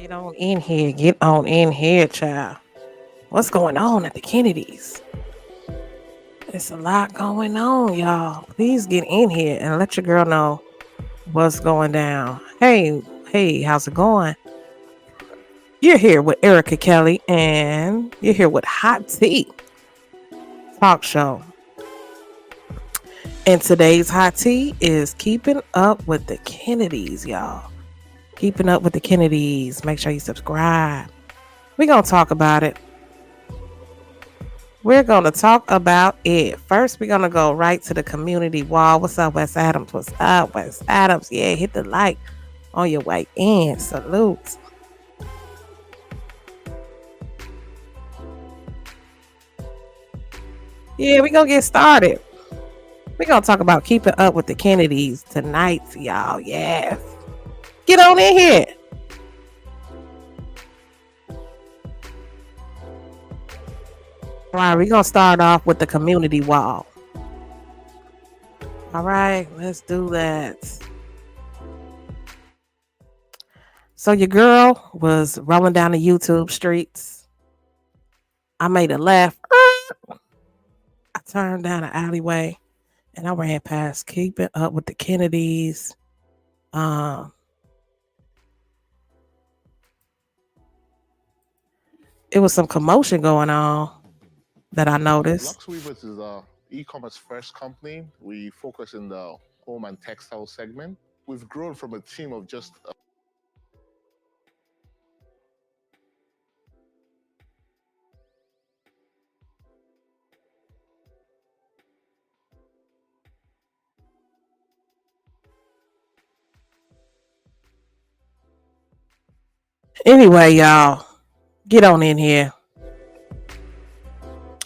Get on in here. Get on in here, child. What's going on at the Kennedys? It's a lot going on, y'all. Please get in here and let your girl know what's going down. Hey, how's it going? You're here with Erica Kelly, and you're here with Hot Tea Talk Show. And today's hot tea is keeping up with the Kennedys, y'all. Keeping up with the Kennedys. Make sure you subscribe. We're going to talk about it. We're going to talk about it. First, we're going to go right to the community wall. What's up, West Adams? What's up, West Adams? Yeah, hit the like on your way in. Salute. Yeah, we're going to get started. We're going to talk about keeping up with the Kennedys tonight, y'all. Yes. Get on in here. All right, we're going to start off with the community wall. All right, let's do that. So your girl was rolling down the YouTube streets. I made a left. I turned down an alleyway and I ran past keeping up with the Kennedys. Um, it was some commotion going on that I noticed. Lux Weavers is a e-commerce first company. We focus in the home and textile segment. We've grown from a team of just Anyway, y'all, get on in here.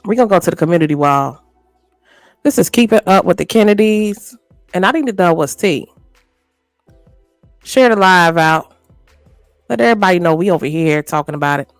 We're going to go to the community wall. This is keeping up with the Kennedys. And I need to know what's tea. Share the live out. Let everybody know we over here talking about it.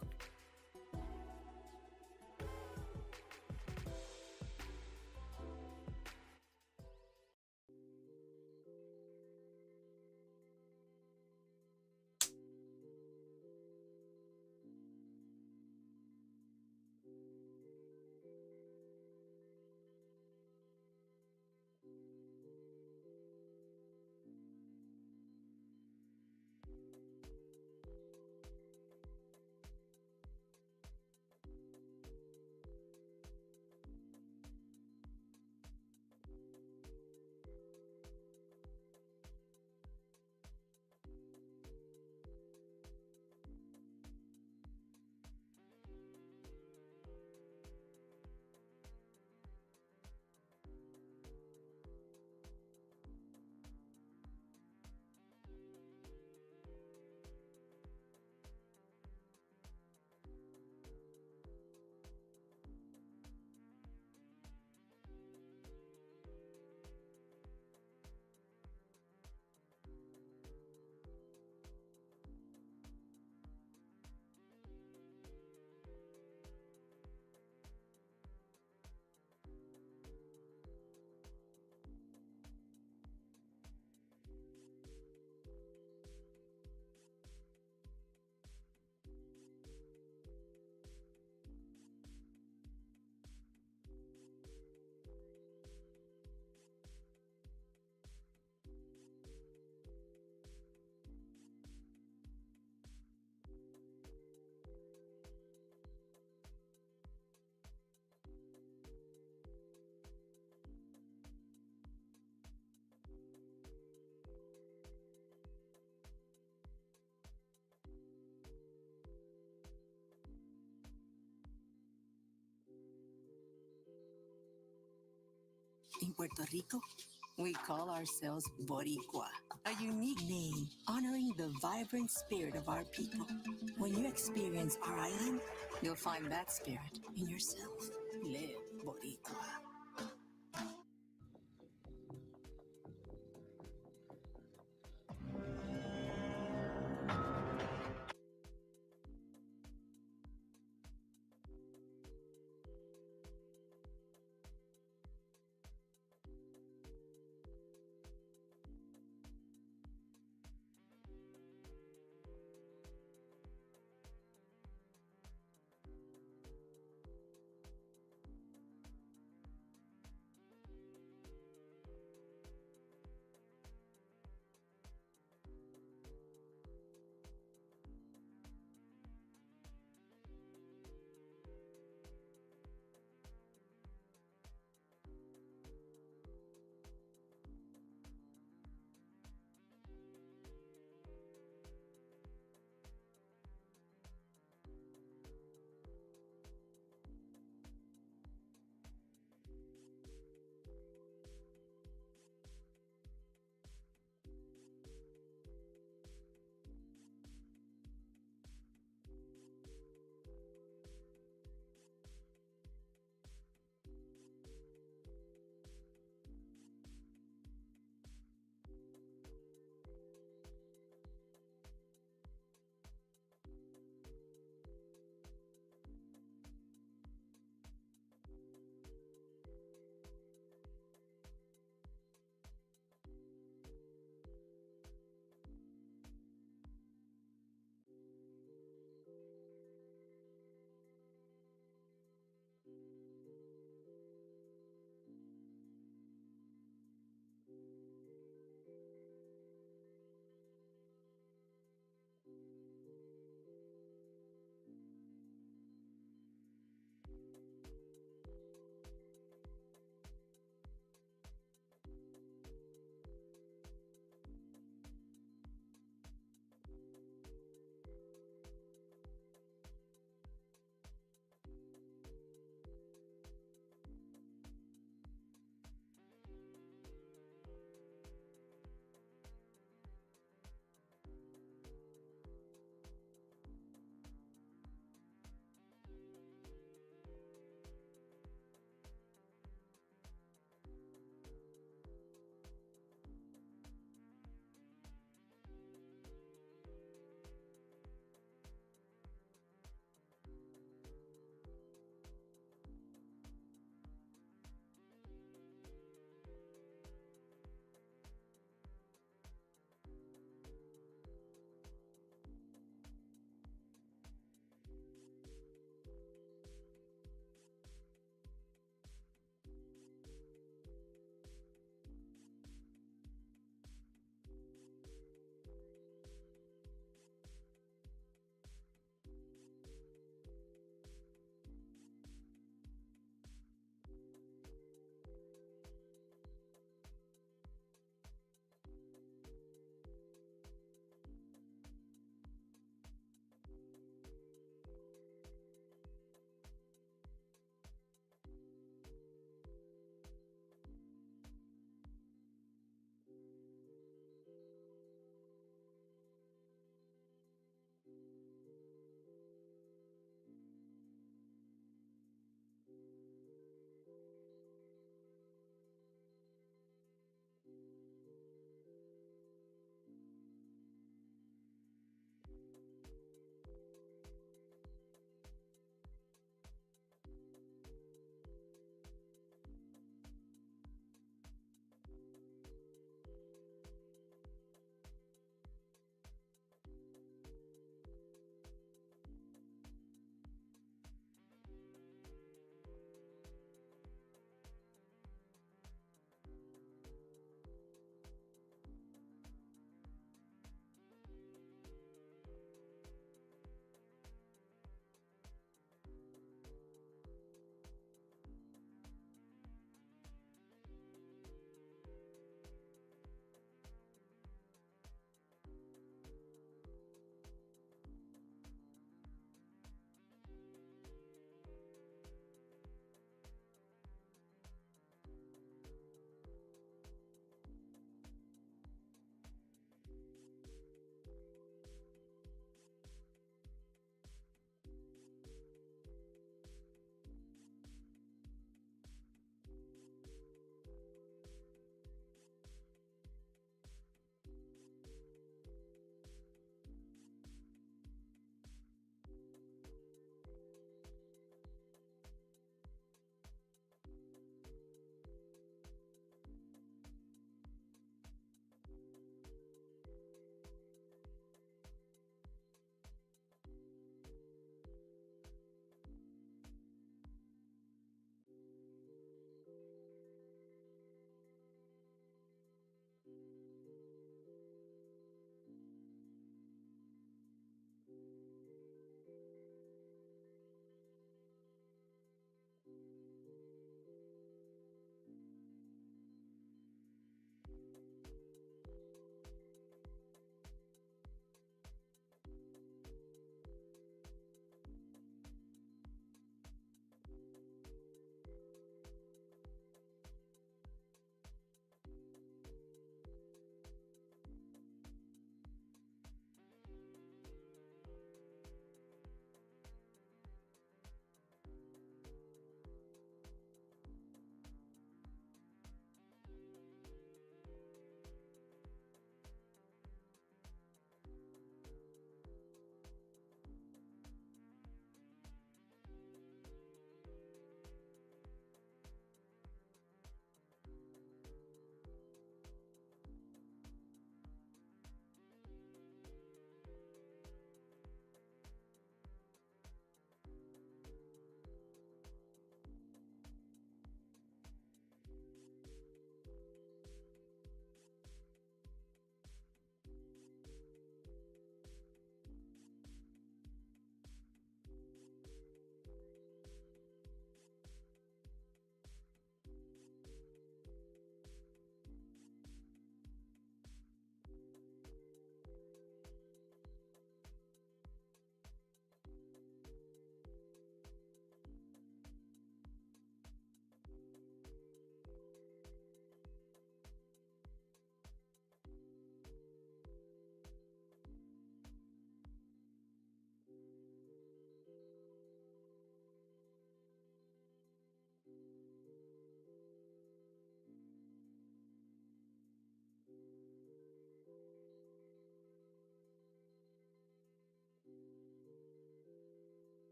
In Puerto Rico, we call ourselves Boricua, a unique name honoring the vibrant spirit of our people. When you experience our island, you'll find that spirit in yourself. Live Boricua.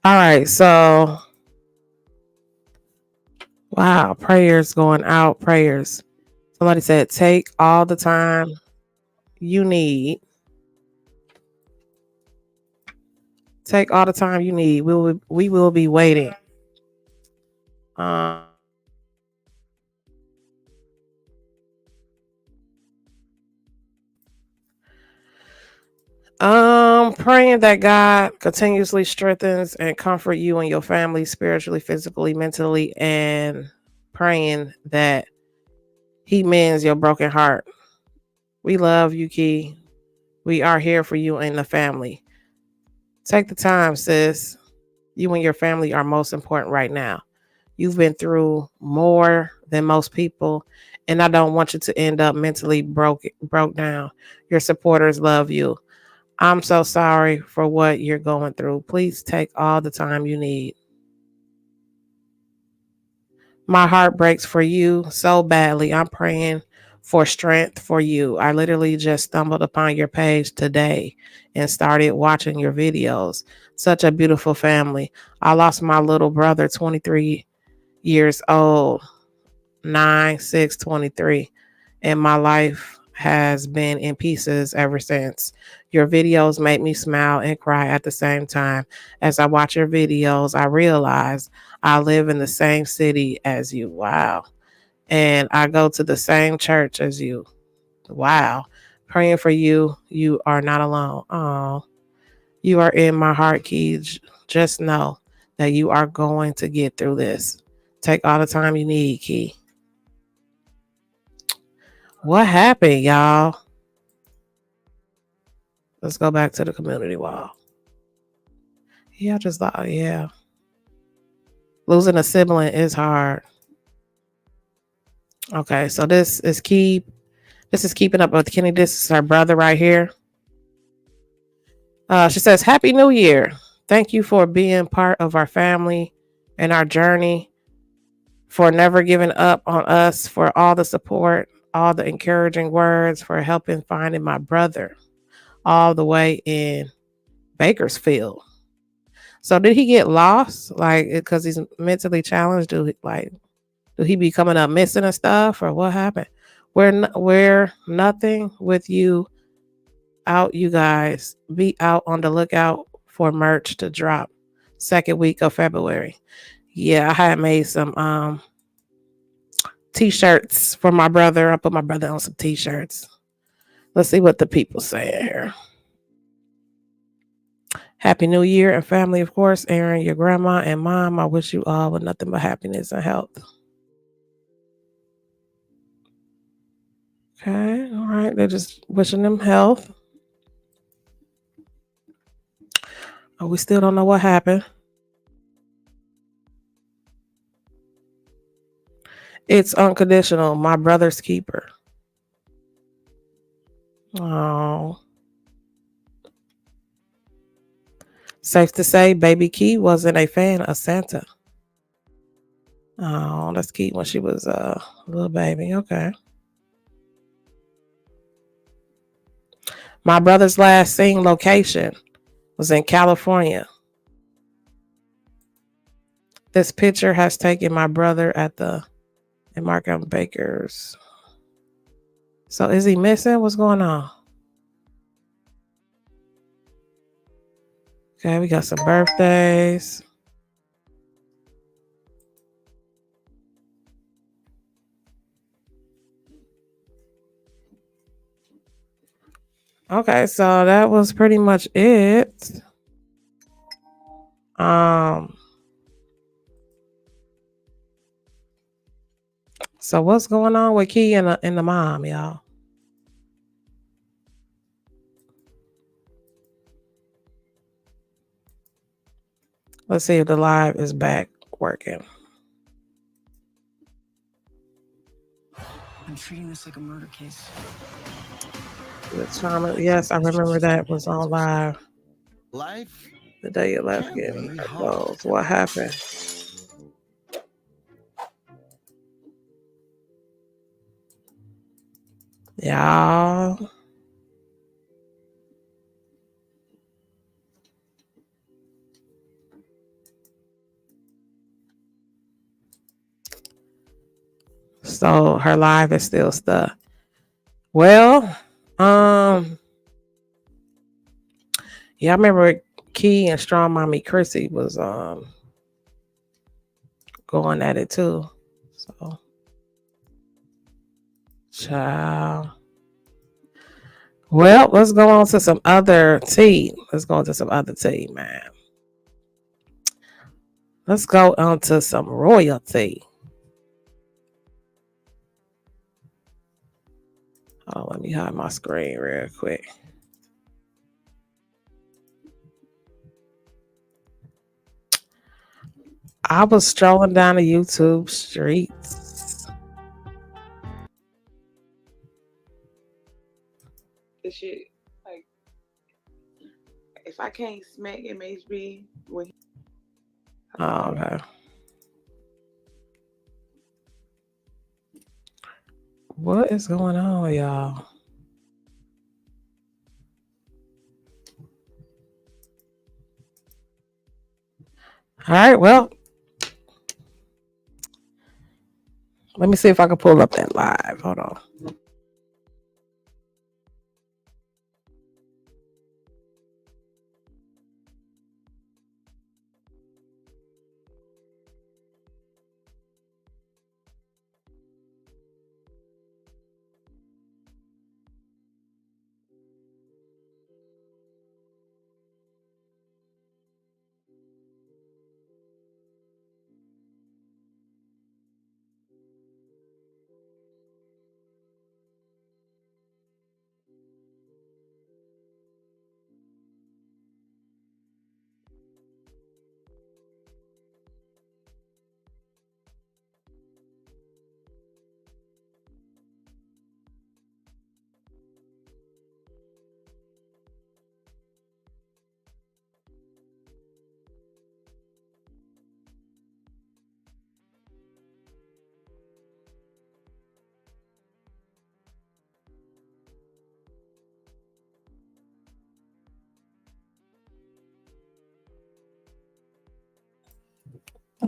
All right, so wow, prayers going out, prayers. Somebody said, take all the time you need. Take all the time you need. We will be waiting. Um, praying that God continuously strengthens and comfort you and your family spiritually, physically, mentally, and praying that He mends your broken heart. We love you, Key. We are here for you and the family. Take the time, sis. You and your family are most important right now. You've been through more than most people, and I don't want you to end up mentally broke down. Your supporters love you. I'm so sorry for what you're going through. Please take all the time you need. My heart breaks for you so badly. I'm praying for strength for you. I literally just stumbled upon your page today and started watching your videos. Such a beautiful family. I lost my little brother, 23 years old, 9/6/23, and my life has been in pieces ever since. Your videos make me smile and cry at the same time. As I watch your videos, I realize I live in the same city as you. Wow. And I go to the same church as you. Wow. Praying for you. You are not alone. Oh, you are in my heart, Key. Just know that you are going to get through this. Take all the time you need, Key. What happened, y'all? Let's go back to the community wall. Yeah, I just thought, yeah. Losing a sibling is hard. Okay, so this is keeping up with Kenny. This is her brother right here. She says, Happy New Year. Thank you for being part of our family and our journey, for never giving up on us, for all the support, all the encouraging words, for helping finding my brother all the way in Bakersfield. So did he get lost? Like, because he's mentally challenged? Do he be coming up missing and stuff, or what happened? We're nothing with you out, you guys. Be out on the lookout for merch to drop second week of February. Yeah, I had made some t-shirts for my brother. I put my brother on some t-shirts. Let's see what the people say here. Happy New Year and family, of course. Aaron, your grandma and mom, I wish you all with nothing but happiness and health. Okay, all right. They're just wishing them health. Oh, we still don't know what happened. It's unconditional. My brother's keeper. Oh, safe to say, Baby Key wasn't a fan of Santa. Oh, that's Key when she was a little baby. Okay. My brother's last seen location was in California. This picture has taken my brother at the in Markham Baker's. So is he missing? What's going on? Okay, we got some birthdays. Okay, so that was pretty much it. Um, so what's going on with Key and the mom, y'all? Let's see if the live is back working. I'm treating this like a murder case. The trauma, yes, I remember that was on live Life the day you left can getting be our hard. clothes. What happened? Y'all. So her live is still stuck. Well, yeah, I remember Key and Strong Mommy Chrissy was going at it too. So child. Well, let's go on to some other tea. Let's go on to some other tea, man. Let's go on to some royalty. Oh, let me hide my screen real quick. I was strolling down the YouTube streets. The shit, like, if I can't smack MHB when Oh, okay. What is going on, y'all? All right, well, let me see if I can pull up that live. Hold on.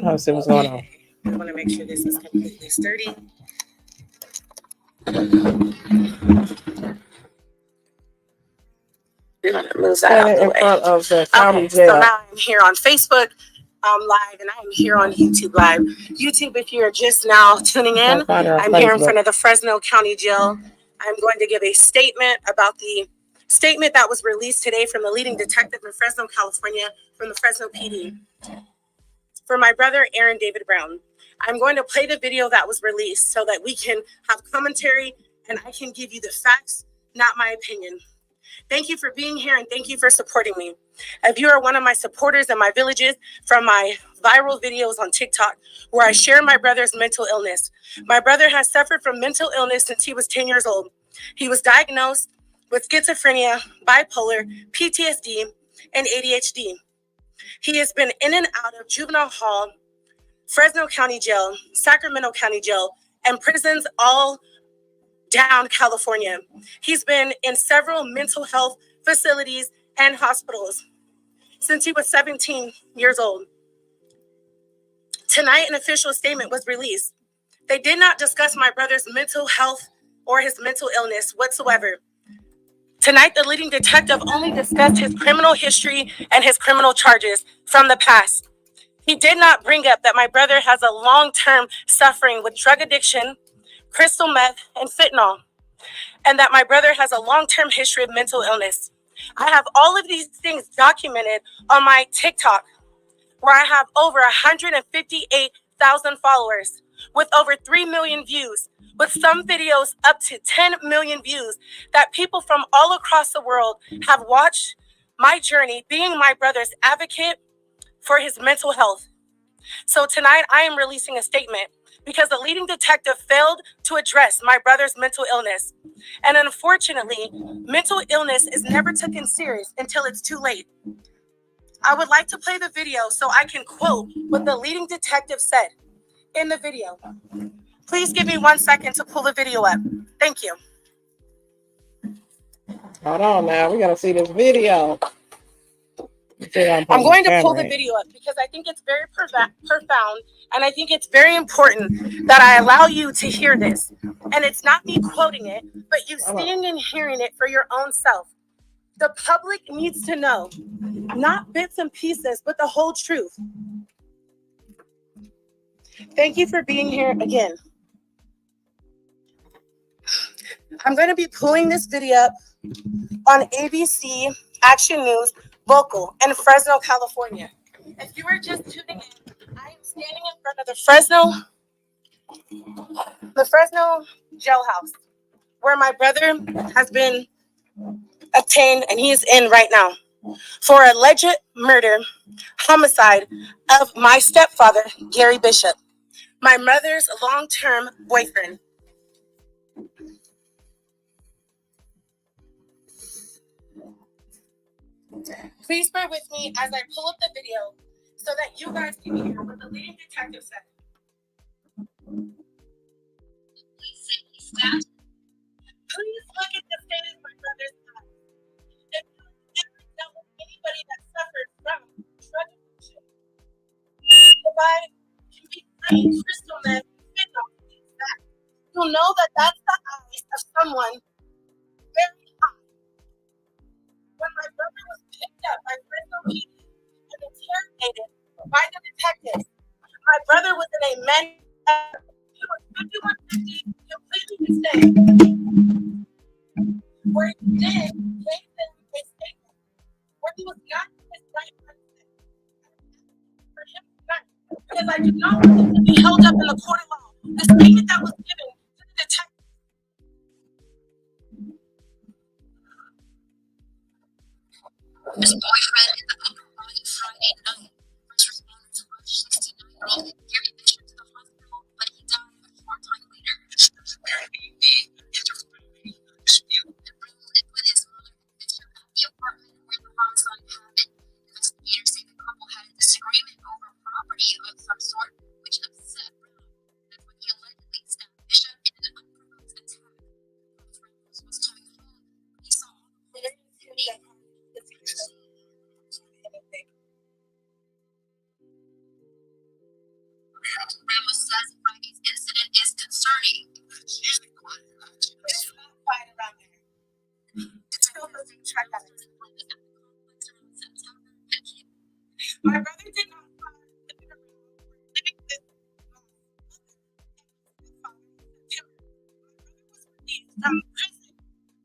Let's see what's going on. I want to make sure this is completely sturdy. We're going to move that out the In way. front of the county Okay, jail. so now I'm here on Facebook Live, and I am here on YouTube Live. YouTube, if you're just now tuning in, I'm here in front of the Fresno County Jail. I'm going to give a statement about the statement that was released today from the leading detective in Fresno, California, from the Fresno PD. For my brother, Aaron David Brown. I'm going to play the video that was released so that we can have commentary and I can give you the facts, not my opinion. Thank you for being here and thank you for supporting me. If you are one of my supporters in my villages from my viral videos on TikTok, where I share my brother's mental illness. My brother has suffered from mental illness since he was 10 years old. He was diagnosed with schizophrenia, bipolar, PTSD, and ADHD. He has been in and out of juvenile hall, Fresno County Jail, Sacramento County Jail, and prisons all down California. He's been in several mental health facilities and hospitals since he was 17 years old. Tonight, an official statement was released. They did not discuss my brother's mental health or his mental illness whatsoever. Tonight, the leading detective only discussed his criminal history and his criminal charges from the past. He did not bring up that my brother has a long-term suffering with drug addiction, crystal meth, and fentanyl, and that my brother has a long-term history of mental illness. I have all of these things documented on my TikTok, where I have over 158,000 followers with over 3 million views, with some videos up to 10 million views, that people from all across the world have watched my journey being my brother's advocate for his mental health. So tonight I am releasing a statement because the leading detective failed to address my brother's mental illness. And unfortunately, mental illness is never taken serious until it's too late. I would like to play the video so I can quote what the leading detective said in the video. Please give me 1 second to pull the video up. Thank you. Hold on now. We got to see this video. I'm going to pull the video up because I think it's very profound, and I think it's very important that I allow you to hear this. And it's not me quoting it, but you seeing and hearing it for your own self. The public needs to know, not bits and pieces, but the whole truth. Thank you for being here again. I'm going to be pulling this video up on ABC Action News Local in Fresno, California. If you were just tuning in, I am standing in front of the Fresno jailhouse, where my brother has been obtained and he is in right now for alleged murder, homicide of my stepfather, Gary Bishop, my mother's long-term boyfriend. Please bear with me as I pull up the video so that you guys can hear what the leading detective said. Please look at the state of my brother's eyes. If you have ever dealt with anybody that suffered from drug addiction, provide can be green, crystal meth, fentanyl, you'll know that that's the eyes of someone very high. When my brother was picked up by Fresno PD and interrogated by the detectives, my brother was in a mental. He was 5150, completely insane. Where he then gave them a statement where he was not in his right mindset for him tonight, because I do not want him to be held up in the court of law. The statement that was given to the detective. His boyfriend in the upper body Friday night. First responders rushed 69-year-old Gary Bishop to the hospital, but he died a short time later. Apparently, the interfamily dispute enrolled with his mother and Bishop at the apartment where the homicide happened. Investigators say the couple had a disagreement over property of some sort, which upset Brown. That's when he allegedly stabbed Bishop in an unprovoked attack. Ramos was coming home when he saw all the police activity. Ramos says Friday's incident is concerning. It's usually quiet. It's not quiet around there. It's still the same track that was around September 15th. My brother did not find the living with my brother was released from prison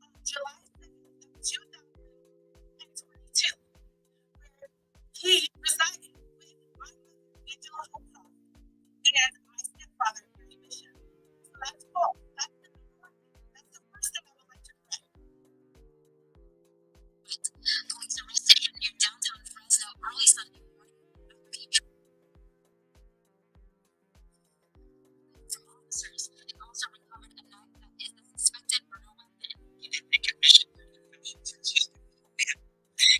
on July 7th, 2022, where he resided with my mother, Angela Hope, and my stepfather, Gary Bishop. So that's false. That's the important thing. That's the first thing I would like to correct. Police arrested him near downtown Fresno early Sunday morning after he from officers. They also recovered a knife that is a suspected murder weapon. He didn't make admissions and confessions.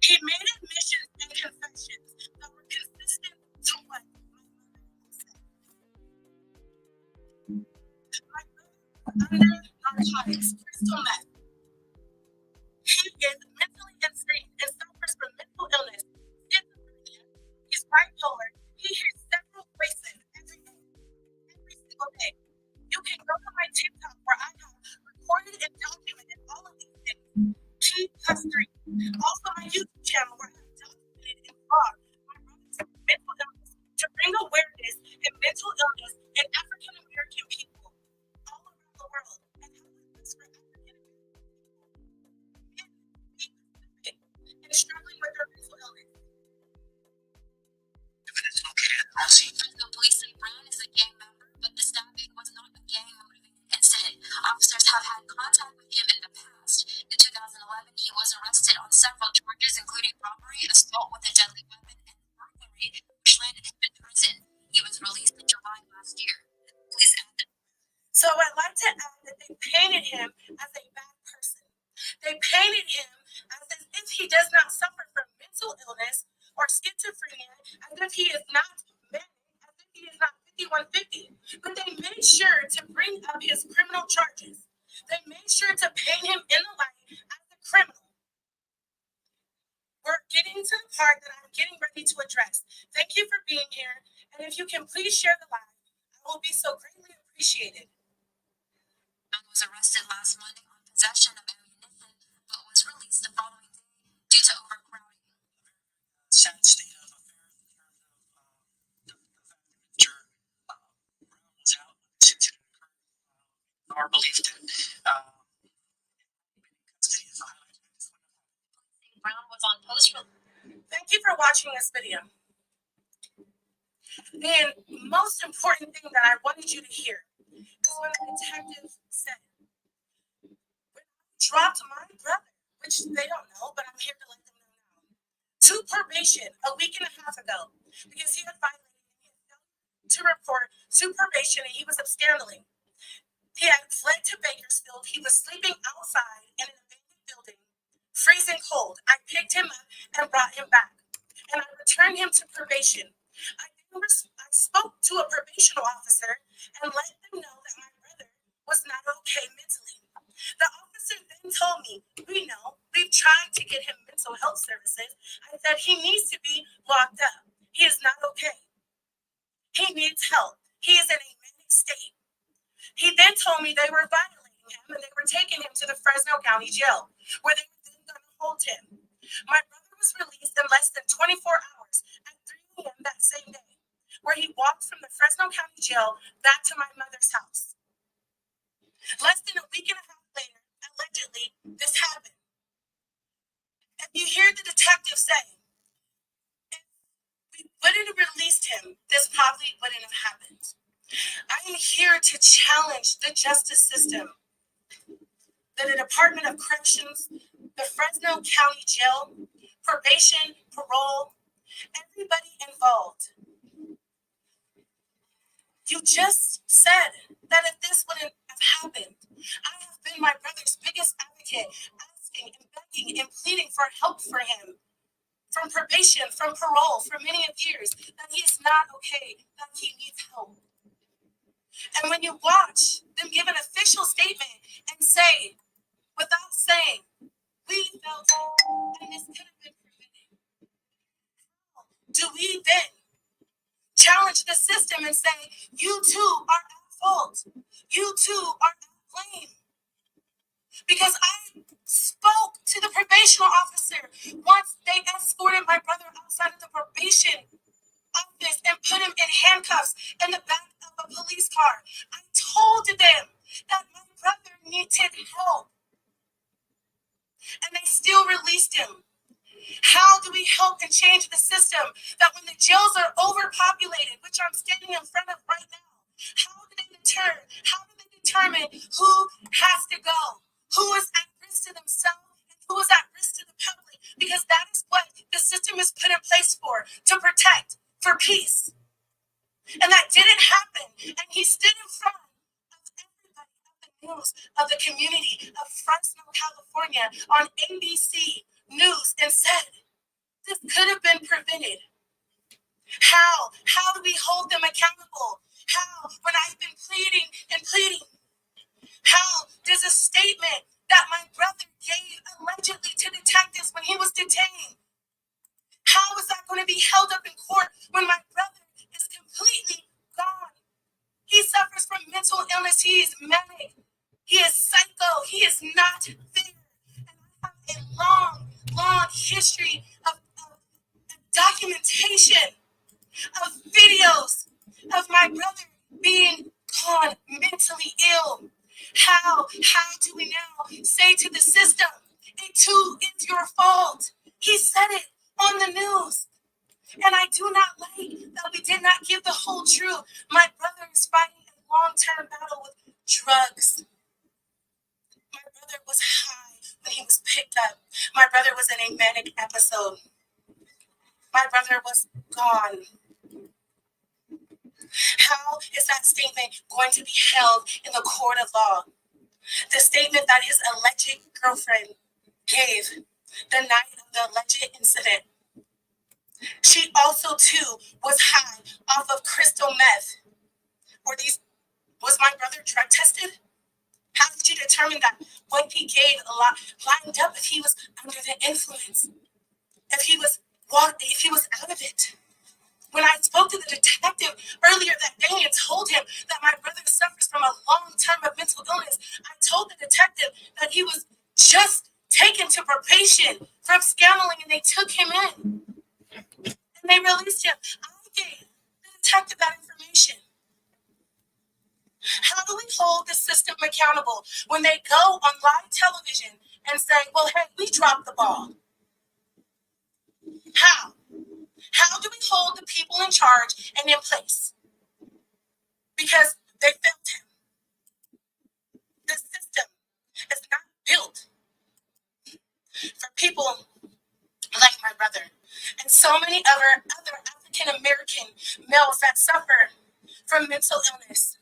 He made admissions and confessions that were consistent to what my mother said. My brother was under narcotics, crystal meth. He is mentally insane and suffers from mental illness, schizophrenia. He's bipolar. He hears several voices every day, every single day. You can go to my TikTok where I have recorded and documented all of these things. T+3. Also my YouTube channel where I have documented and vlogged my brother's mental illness to bring awareness in mental illness in African American people all around the world and how it looks for African American people and struggling with their mental illness. Fresno police say Brown is a gang member, but the stabbing was not a gang-motivated incident. Officers have had contact with him in the past. In 2011, he was arrested on several charges, including robbery, assault with a deadly weapon, and burglary, which landed him in prison. He was released in July last year. Please add that. So I'd like to add that they painted him as a bad person. They painted him as if he does not suffer from mental illness or schizophrenia, as if he is not manic, as if he is not 5150. But they made sure to bring up his criminal charges. They made sure to paint him in the light as a criminal. Where getting to the part that I'm getting ready to address. Thank you for being here, and if you can please share the live, I will be so greatly appreciated. Man was arrested last Monday on possession of ammunition, but was released the following day due to overcrowding. Sad state of affairs in terms of the fact that Mr. Brown was out when this incident occurred. Our belief that custody is a highlight. Brown was on post. Thank you for watching this video. And most important thing that I wanted you to hear is when the detective said, when I dropped my brother, which they don't know, but I'm here to let them know now, to probation a week and a half ago because he had violated to report to probation and he was absconding. He had fled to Bakersfield. He was sleeping outside in an abandoned building, freezing cold. I picked him up and brought him back, and I returned him to probation. I spoke to a probation officer and let them know that my brother was not okay mentally. The officer then told me, we know, we've tried to get him mental health services. I said he needs to be locked up. He is not okay. He needs help. He is in a manic state. He then told me they were violating him and they were taking him to the Fresno County Jail, where they were then going to hold him. My brother was released in less than 24 hours at 3 a.m. that same day, where he walked from the Fresno County Jail back to my mother's house. Less than a week and a half later, allegedly, this happened. And you hear the detective say, if we wouldn't have released him, this probably wouldn't have happened. I am here to challenge the justice system, the Department of Corrections, the Fresno County Jail, probation, parole, everybody involved. You just said that if this wouldn't have happened, I have been my brother's biggest advocate, asking and begging and pleading for help for him, from probation, from parole, for many years, that he is not okay, that he needs help. And when you watch them give an official statement and say, without saying, we felt and this could have been prevented, do we then challenge the system and say, you too are at fault, you too are at blame? Because I spoke to the probation officer once they escorted my brother outside of the probation office and put him in handcuffs in the back of a police car. I told them that my brother needed help, and they still released him. How do we help and change the system that when the jails are overpopulated, which I'm standing in front of right now, how do they determine who has to go, who is at risk to themselves, and who is at risk to the public? Because that is what the system is put in place for, to protect, for peace. And that didn't happen. And he stood in front of everybody of the news, of the community of Fresno, California, on ABC News and said, this could have been prevented. How? How do we hold them accountable? How? When I've been pleading and pleading, how does a statement that my brother gave allegedly to detectives when he was detained, how is that going to be held up in court when my brother is completely gone? He suffers from mental illness. He is manic. He is psycho. He is not there. And I have a long history of documentation, of videos of my brother being gone, mentally ill. How do we now say to the system, it too is your fault? He said it on the news. And I do not like that we did not give the whole truth. My brother is fighting a long-term battle with drugs. My brother was high when he was picked up. My brother was in a manic episode. My brother was gone. How is that statement going to be held in the court of law? The statement that his alleged girlfriend gave the night of the alleged incident. She also, too, was high off of crystal meth. Was my brother drug tested? How did you determine that what he gave a lot lined up if he was under the influence? if he was out of it. When I spoke to the detective earlier that day and told him that my brother suffers from a long term of mental illness, I told the detective that he was just taken to probation from scamming and they took him in and they released him. I gave the detective that information. How do we hold the system accountable when they go on live television and say, well, hey, we dropped the ball? How? How do we hold the people in charge and in place? Because they failed him. The system is not built for people like my brother and so many other African American males that suffer from mental illness.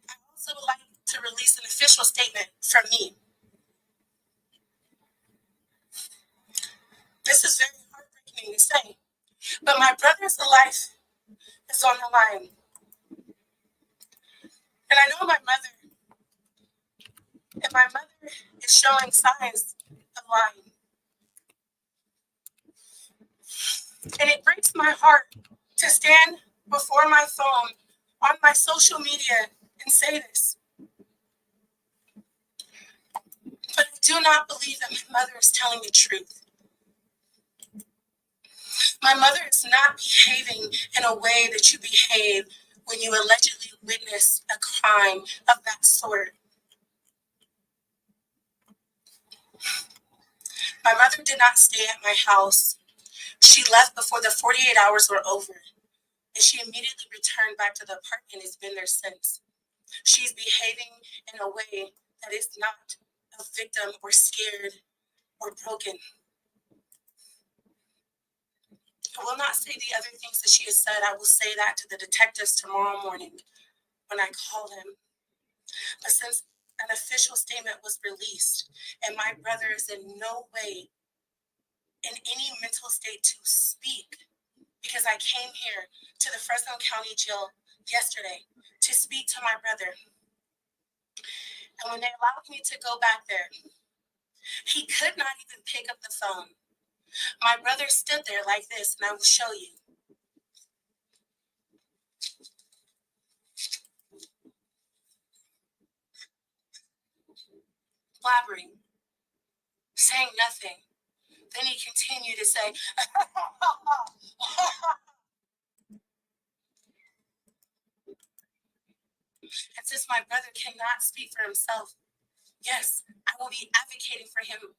I also would like to release an official statement from me. This is very heartbreaking to say, but my brother's life is on the line. And I know my mother is showing signs of lying. And it breaks my heart to stand before my phone on my social media and say this. But I do not believe that my mother is telling the truth. My mother is not behaving in a way that you behave when you allegedly witness a crime of that sort. My mother did not stay at my house. She left before the 48 hours were over, and she immediately returned back to the apartment and has been there since. She's behaving in a way that is not a victim or scared or broken. I will not say the other things that she has said. I will say that to the detectives tomorrow morning when I call them. But since an official statement was released and my brother is in no way in any mental state to speak, because I came here to the Fresno County Jail yesterday to speak to my brother. And when they allowed me to go back there, he could not even pick up the phone. My brother stood there like this, and I will show you. Blabbering, saying nothing. Then he continued to say, and since my brother cannot speak for himself, yes, I will be advocating for him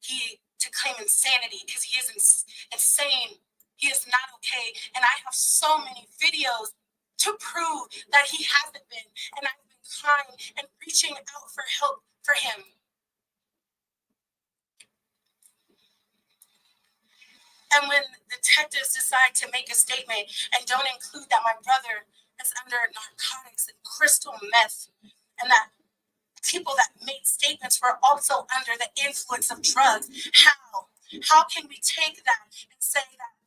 to claim insanity because he is insane. He is not okay. And I have so many videos to prove that he hasn't been. And I've been crying and reaching out for help for him. And when detectives decide to make a statement and don't include that my brother is under narcotics and crystal meth, and that people that made statements were also under the influence of drugs, how can we take that and say that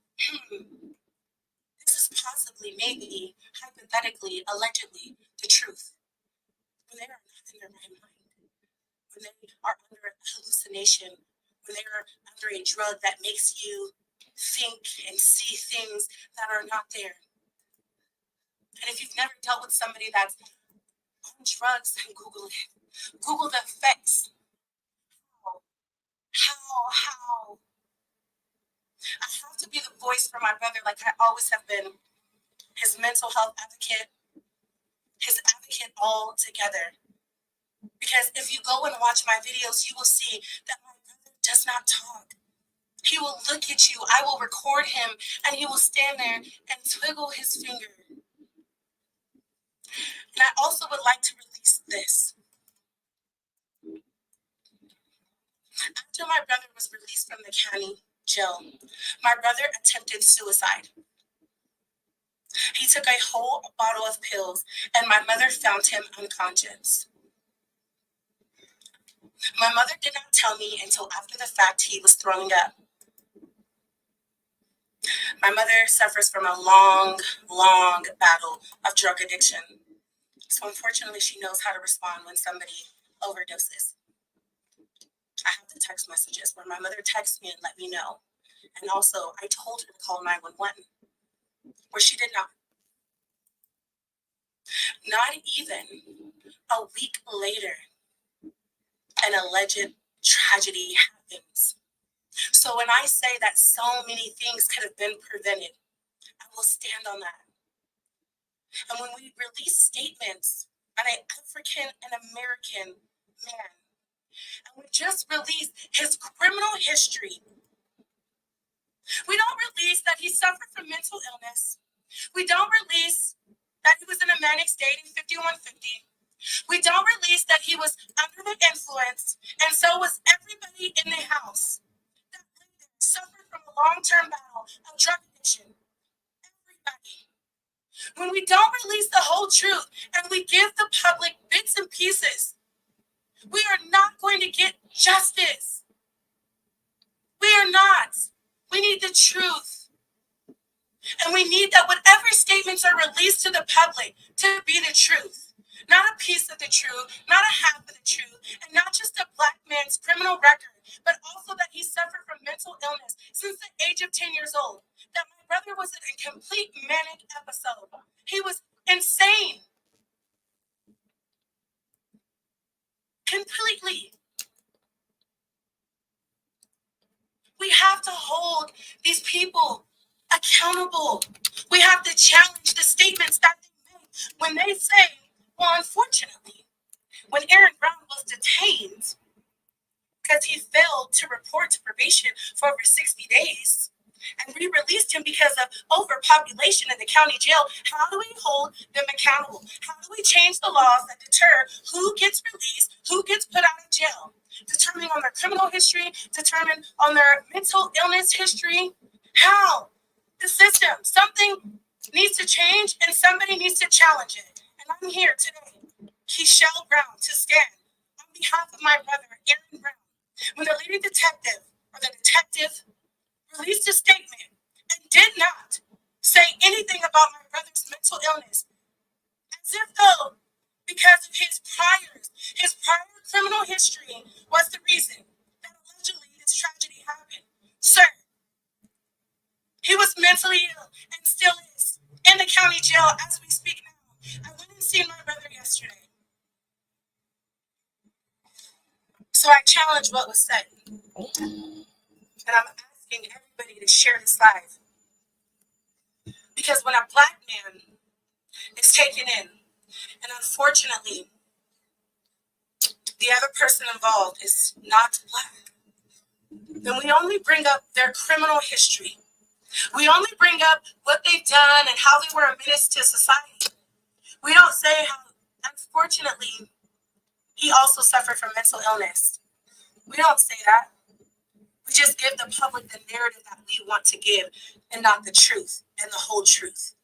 this is possibly, maybe, hypothetically, allegedly, the truth, when they are not in their right mind, when they are under a hallucination, when they are under a drug that makes you think and see things that are not there. And if you've never dealt with somebody that's on drugs, then Google it. Google the effects. How? I have to be the voice for my brother like I always have been. His mental health advocate, his advocate all together. Because if you go and watch my videos, you will see that my brother does not talk. He will look at you. I will record him, and he will stand there and twiggle his finger. And I also would like to release this. After my brother was released from the county jail, my brother attempted suicide. He took a whole bottle of pills, and my mother found him unconscious. My mother did not tell me until after the fact he was throwing up. My mother suffers from a long battle of drug addiction. So unfortunately, she knows how to respond when somebody overdoses. I have the text messages where my mother texted me and let me know. And also, I told her to call 911, where she did not. Not even a week later, an alleged tragedy happens. So when I say that so many things could have been prevented, I will stand on that. And when we release statements on an African and American man, and we just released his criminal history, we don't release that he suffered from mental illness. We don't release that he was in a manic state in 5150. We don't release that he was under the influence, and so was everybody in the house that suffered from a long-term battle of drug addiction. Everybody. When we don't release the whole truth and we give the public bits and pieces, we are not going to get justice. We are not. We need the truth. And we need that whatever statements are released to the public to be the truth. Not a piece of the truth, not a half of the truth, and not just a black man's criminal record, but also that he suffered from mental illness since the age of 10 years old. That my brother was in a complete manic episode. He was insane. Completely. We have to hold these people accountable. We have to challenge the statements that they make when they say, well, unfortunately, when Aaron Brown was detained because he failed to report to probation for over 60 days, and we released him because of overpopulation in the county jail, how do we hold them accountable? How do we change the laws that deter who gets released, who gets put out of jail? Determining on their criminal history, determine on their mental illness history. How? The system. Something needs to change and somebody needs to challenge it. And I'm here today, Keishelle Brown, to stand on behalf of my brother, Aaron Brown. When the leading detective, or the detective, released a statement and did not say anything about my brother's mental illness, as if though, because of his prior criminal history was the reason that allegedly this tragedy happened. Sir, he was mentally ill and still is in the county jail as we speak now. I went and seen my brother yesterday. So I challenge what was said. And I'm asking everybody to share this live. Because when a black man is taken in, and unfortunately, the other person involved is not black, then we only bring up their criminal history. We only bring up what they've done and how they were a menace to society. We don't say how, unfortunately, he also suffered from mental illness. We don't say that. We just give the public the narrative that we want to give and not the truth and the whole truth.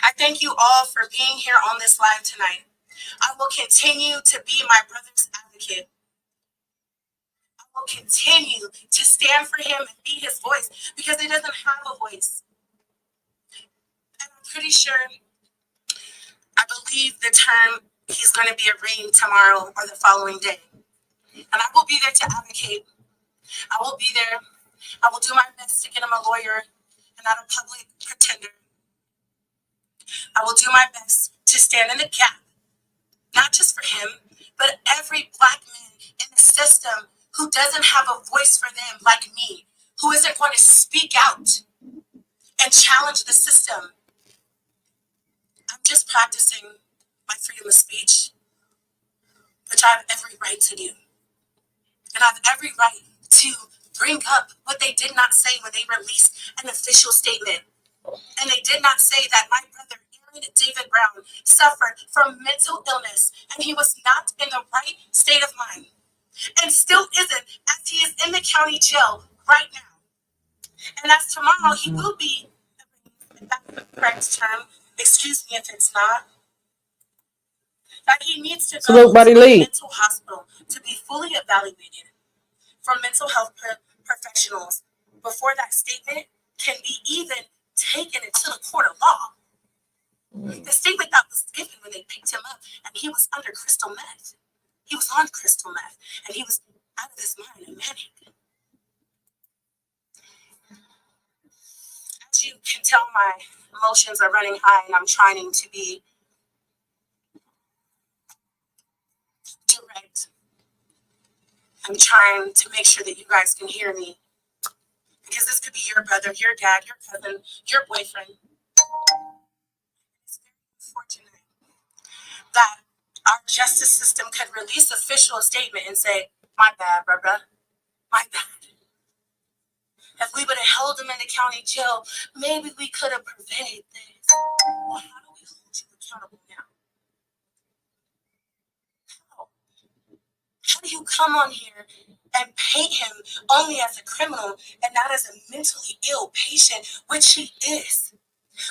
I thank you all for being here on this live tonight. I will continue to be my brother's advocate. I will continue to stand for him and be his voice because he doesn't have a voice. And I'm pretty sure, I believe the term he's going to be arraigned tomorrow or the following day. And I will be there to advocate. I will be there. I will do my best to get him a lawyer and not a public pretender. I will do my best to stand in the gap, not just for him, but every black man in the system who doesn't have a voice for them like me, who isn't going to speak out and challenge the system. I'm just practicing my freedom of speech, which I have every right to do. And I have every right to bring up what they did not say when they released an official statement. And they did not say that my brother, Aaron David Brown, suffered from mental illness and he was not in the right state of mind. And still isn't, as he is in the county jail right now. And as tomorrow he will be, if that's the correct term, excuse me if it's not, that he needs to go to a mental hospital to be fully evaluated from mental health professionals before that statement can be even taken into the court of law. The statement that was given when they picked him up and he was under crystal meth. He was on crystal meth and he was out of his mind, a manic. As you can tell, my emotions are running high, and I'm trying to be direct. I'm trying to make sure that you guys can hear me because this could be your brother, your dad, your cousin, your boyfriend. It's very unfortunate that our justice system could release official statement and say, "My bad, bruh, my bad. If we would have held him in the county jail, maybe we could have prevented this." Well, how do we hold you accountable now? How? How do you come on here and paint him only as a criminal and not as a mentally ill patient, which he is?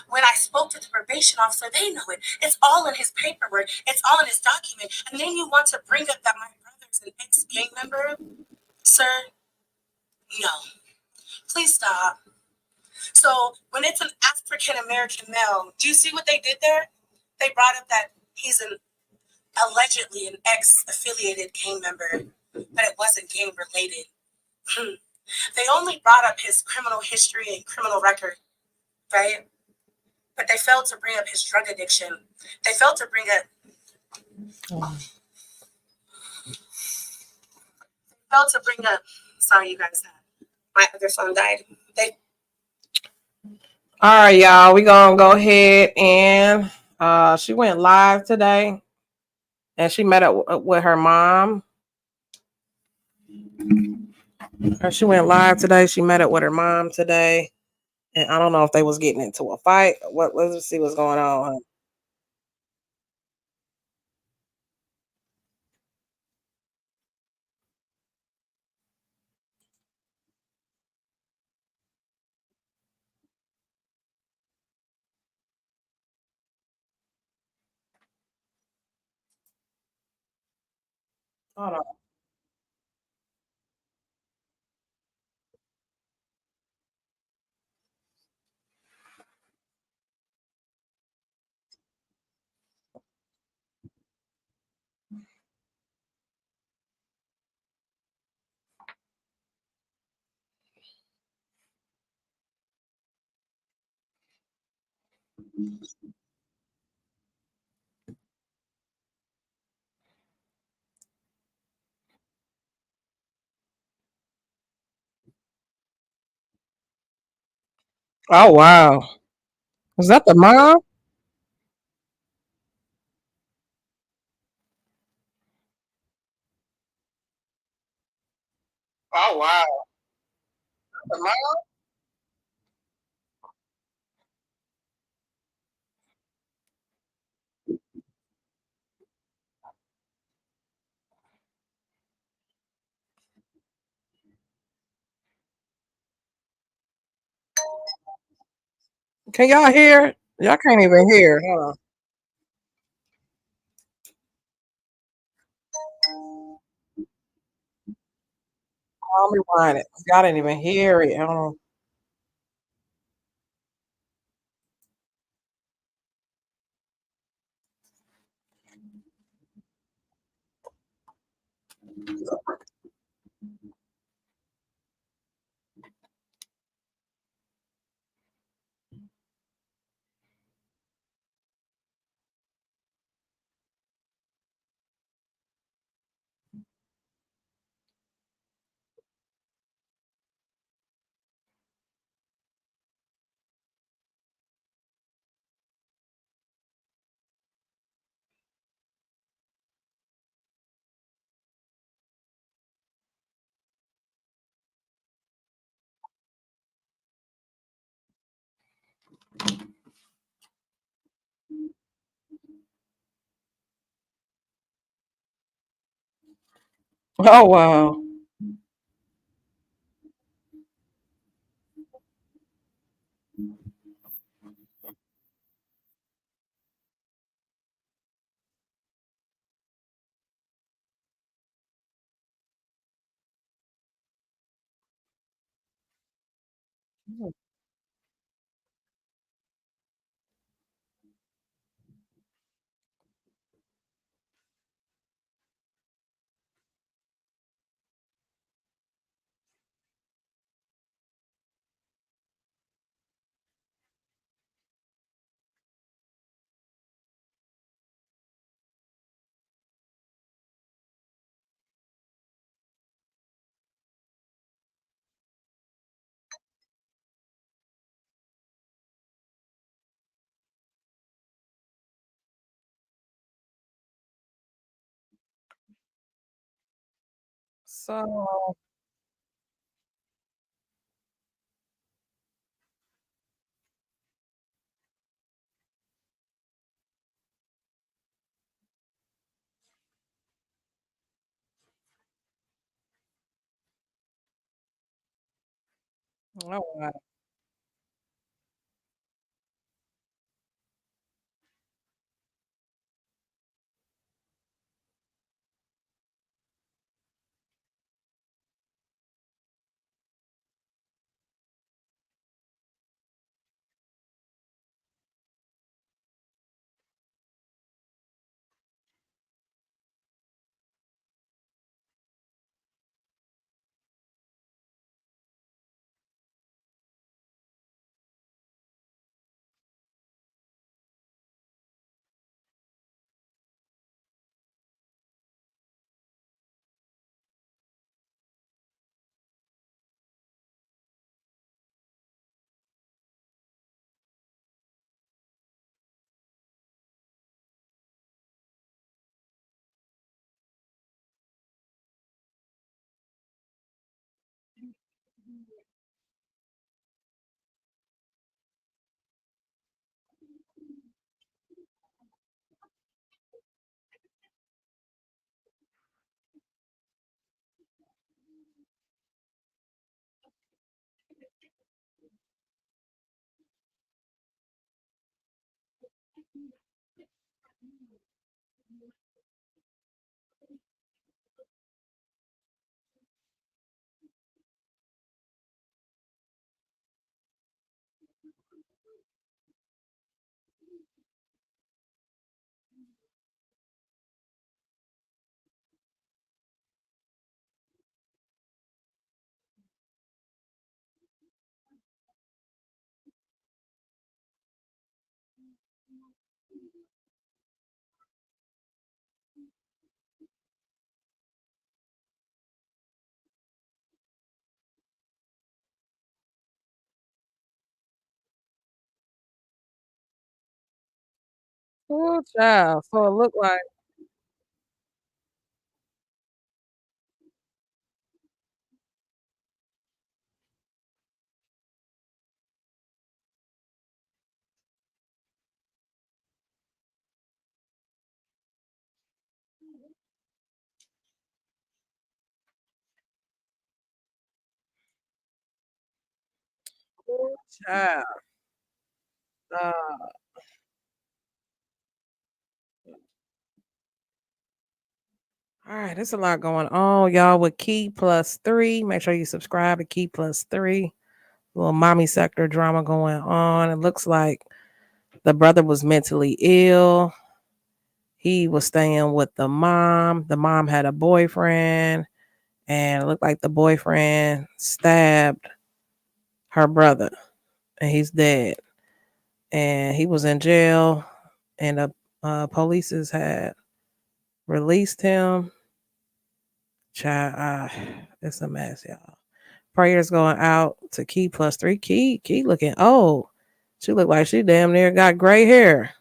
When I spoke to the probation officer, they know it. It's all in his paperwork. It's all in his document. And then you want to bring up that my brother's an ex-gang member? Sir, no. Please stop. So when it's an African American male, do you see what they did there? They brought up that he's allegedly an ex-affiliated gang member, but it wasn't gang related. They only brought up his criminal history and criminal record, right? But they failed to bring up his drug addiction. They failed to bring up failed to bring up sorry you guys, my other phone died. They All right, y'all. We gonna go ahead and she went live today, and she met up with her mom. She went live today. She met up with her mom today, and I don't know if they was getting into a fight. What? Let's see what's going on. Hold on. Oh wow, is that the mom? Oh wow, the mom. Can y'all hear? Y'all can't even hear. Hold on. I'll rewind it. Y'all didn't even hear it. Hold on. Oh wow. So, oh wow. Oh child. So it looked like oh child. Uh, all right, there's a lot going on, y'all. With Key Plus Three, make sure you subscribe to Key Plus Three. Little mommy sector drama going on. It looks like the brother was mentally ill. He was staying with the mom. The mom had a boyfriend, and it looked like the boyfriend stabbed her brother, and he's dead. And he was in jail, and the police had released him. Child, it's a mess, y'all. Prayers going out to Key Plus Three. Key looking old. She looked like she damn near got gray hair.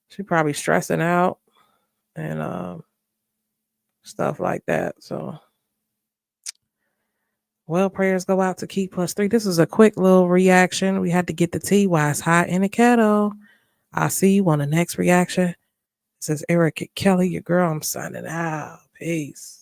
She probably stressing out and stuff like that. So, well, prayers go out to Key Plus Three. This is a quick little reaction. We had to get the tea while it's hot in the kettle. I'll see you on the next reaction. This is Eric Kelly, your girl. I'm signing out. Peace.